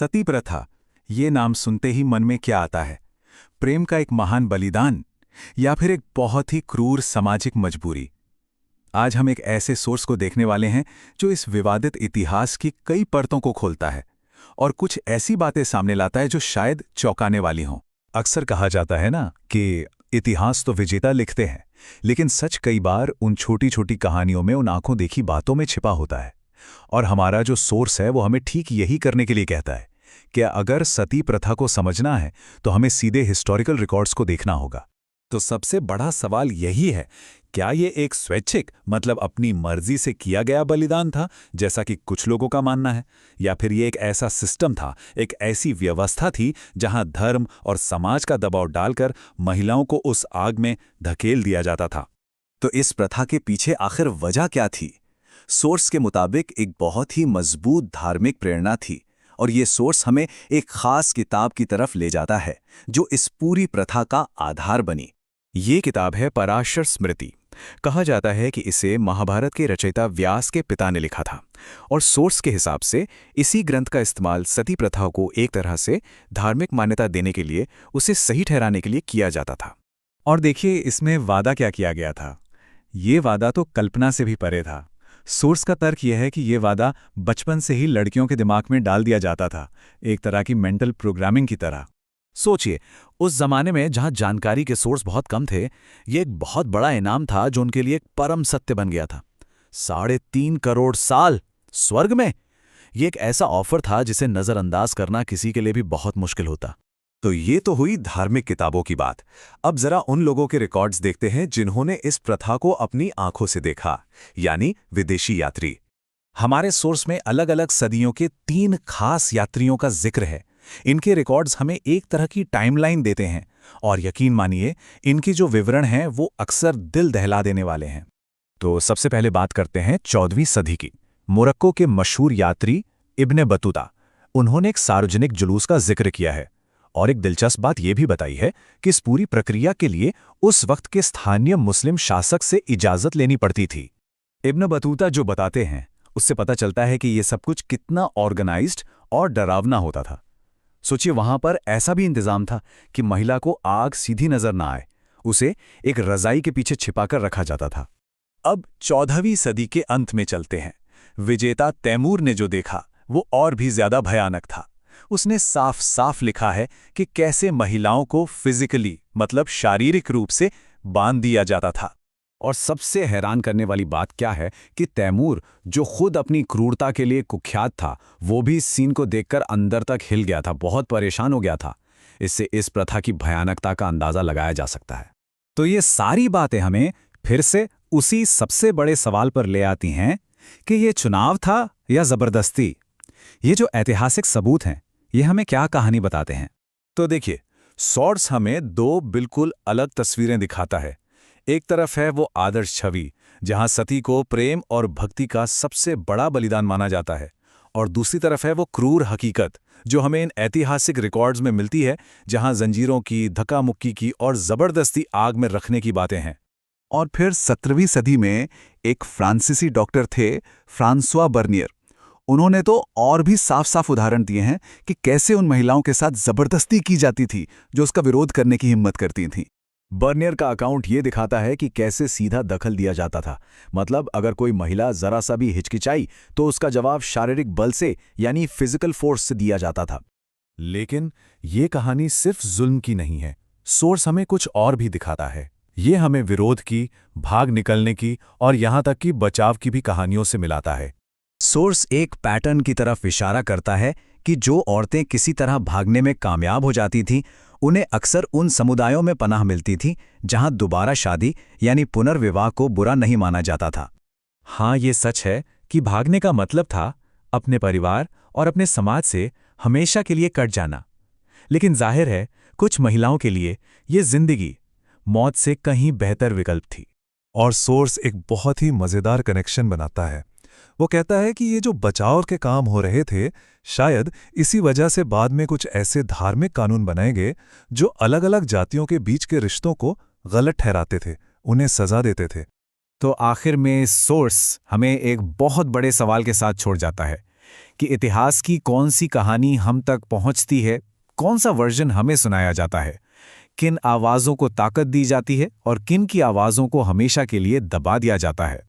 सती प्रथा, ये नाम सुनते ही मन में क्या आता है? प्रेम का एक महान बलिदान या फिर एक बहुत ही क्रूर सामाजिक मजबूरी? आज हम एक ऐसे सोर्स को देखने वाले हैं जो इस विवादित इतिहास की कई परतों को खोलता है और कुछ ऐसी बातें सामने लाता है जो शायद चौंकाने वाली हों। अक्सर कहा जाता है ना कि इतिहास तो विजेता लिखते हैं, लेकिन सच कई बार उन छोटी छोटी कहानियों में, उन आंखों देखी बातों में छिपा होता है। और हमारा जो सोर्स है वो हमें ठीक यही करने के लिए कहता है कि अगर सती प्रथा को समझना है तो हमें सीधे हिस्टोरिकल रिकॉर्ड्स को देखना होगा। तो सबसे बड़ा सवाल यही है, क्या ये एक स्वैच्छिक मतलब अपनी मर्जी से किया गया बलिदान था जैसा कि कुछ लोगों का मानना है, या फिर ये एक ऐसा सिस्टम था, एक ऐसी व्यवस्था थी जहां धर्म और समाज का दबाव डालकर महिलाओं को उस आग में धकेल दिया जाता था? तो इस प्रथा के पीछे आखिर वजह क्या थी? सोर्स के मुताबिक एक बहुत ही मजबूत धार्मिक प्रेरणा थी, और ये सोर्स हमें एक खास किताब की तरफ ले जाता है जो इस पूरी प्रथा का आधार बनी। ये किताब है पराशर स्मृति। कहा जाता है कि इसे महाभारत के रचयिता व्यास के पिता ने लिखा था, और सोर्स के हिसाब से इसी ग्रंथ का इस्तेमाल सती प्रथा को एक तरह से धार्मिक मान्यता देने के लिए, उसे सही ठहराने के लिए किया जाता था। और देखिए इसमें वादा क्या किया गया था। ये वादा तो कल्पना से भी परे था। सोर्स का तर्क यह है कि ये वादा बचपन से ही लड़कियों के दिमाग में डाल दिया जाता था, एक तरह की मेंटल प्रोग्रामिंग की तरह। सोचिए, उस जमाने में जहां जानकारी के सोर्स बहुत कम थे, ये एक बहुत बड़ा इनाम था जो उनके लिए एक परम सत्य बन गया था। 3.5 करोड़ साल स्वर्ग में, ये एक ऐसा ऑफर था जिसे नजरअंदाज करना किसी के लिए भी बहुत मुश्किल होता। तो ये तो हुई धार्मिक किताबों की बात। अब जरा उन लोगों के रिकॉर्ड्स देखते हैं जिन्होंने इस प्रथा को अपनी आंखों से देखा, यानी विदेशी यात्री। हमारे सोर्स में अलग अलग सदियों के 3 खास यात्रियों का जिक्र है। इनके रिकॉर्ड्स हमें एक तरह की टाइमलाइन देते हैं, और यकीन मानिए इनके जो विवरण हैं वो अक्सर दिल दहला देने वाले हैं। तो सबसे पहले बात करते हैं 14वीं सदी की। मोरक्को के मशहूर यात्री इब्ने बतूता, उन्होंने एक सार्वजनिक जुलूस का जिक्र किया है, और एक दिलचस्प बात यह भी बताई है कि इस पूरी प्रक्रिया के लिए उस वक्त के स्थानीय मुस्लिम शासक से इजाजत लेनी पड़ती थी। इब्न बतूता जो बताते हैं उससे पता चलता है कि यह सब कुछ कितना ऑर्गेनाइज्ड और डरावना होता था। सोचिए, वहां पर ऐसा भी इंतजाम था कि महिला को आग सीधी नजर ना आए, उसे एक रजाई के पीछे छिपाकर रखा जाता था। अब 14वीं सदी के अंत में चलते हैं। विजेता तैमूर ने जो देखा वो और भी ज्यादा भयानक था। उसने साफ साफ लिखा है कि कैसे महिलाओं को फिजिकली मतलब शारीरिक रूप से बांध दिया जाता था। और सबसे हैरान करने वाली बात क्या है कि तैमूर, जो खुद अपनी क्रूरता के लिए कुख्यात था, वो भी इस सीन को देखकर अंदर तक हिल गया था, बहुत परेशान हो गया था। इससे इस प्रथा की भयानकता का अंदाजा लगाया जा सकता है। तो ये सारी बातें हमें फिर से उसी सबसे बड़े सवाल पर ले आती हैं कि ये चुनाव था या जबरदस्ती। ये जो ऐतिहासिक सबूत हैं, ये हमें क्या कहानी बताते हैं? तो देखिए, सोर्स हमें 2 बिल्कुल अलग तस्वीरें दिखाता है। एक तरफ है वो आदर्श छवि जहां सती को प्रेम और भक्ति का सबसे बड़ा बलिदान माना जाता है, और दूसरी तरफ है वो क्रूर हकीकत जो हमें इन ऐतिहासिक रिकॉर्ड्स में मिलती है, जहां जंजीरों की, धक्का मुक्की की और जबरदस्ती आग में रखने की बातें हैं। और फिर 17वीं सदी में एक फ्रांसीसी डॉक्टर थे, फ्रांसवा बर्नियर। उन्होंने तो और भी साफ साफ उदाहरण दिए हैं कि कैसे उन महिलाओं के साथ जबरदस्ती की जाती थी जो उसका विरोध करने की हिम्मत करती थीं। बर्नियर का अकाउंट ये दिखाता है कि कैसे सीधा दखल दिया जाता था। मतलब अगर कोई महिला जरा सा भी हिचकिचाई तो उसका जवाब शारीरिक बल से यानी फिजिकल फोर्स से दिया जाता था। लेकिन ये कहानी सिर्फ जुल्म की नहीं है। सोर्स हमें कुछ और भी दिखाता है। ये हमें विरोध की, भाग निकलने की और यहां तक कि बचाव की भी कहानियों से मिलाता है। सोर्स एक पैटर्न की तरफ इशारा करता है कि जो औरतें किसी तरह भागने में कामयाब हो जाती थीं, उन्हें अक्सर उन समुदायों में पनाह मिलती थी जहां दोबारा शादी यानी पुनर्विवाह को बुरा नहीं माना जाता था। हाँ, ये सच है कि भागने का मतलब था अपने परिवार और अपने समाज से हमेशा के लिए कट जाना। लेकिन जाहिर है कुछ महिलाओं के लिए ये जिंदगी मौत से कहीं बेहतर विकल्प थी। और सोर्स एक बहुत ही मजेदार कनेक्शन बनाता है। वो कहता है कि ये जो बचाव के काम हो रहे थे, शायद इसी वजह से बाद में कुछ ऐसे धार्मिक कानून बनाए गए जो अलग अलग जातियों के बीच के रिश्तों को गलत ठहराते थे, उन्हें सजा देते थे। तो आखिर में सोर्स हमें एक बहुत बड़े सवाल के साथ छोड़ जाता है कि इतिहास की कौन सी कहानी हम तक पहुंचती है, कौन सा वर्जन हमें सुनाया जाता है, किन आवाज़ों को ताकत दी जाती है और किन की आवाज़ों को हमेशा के लिए दबा दिया जाता है।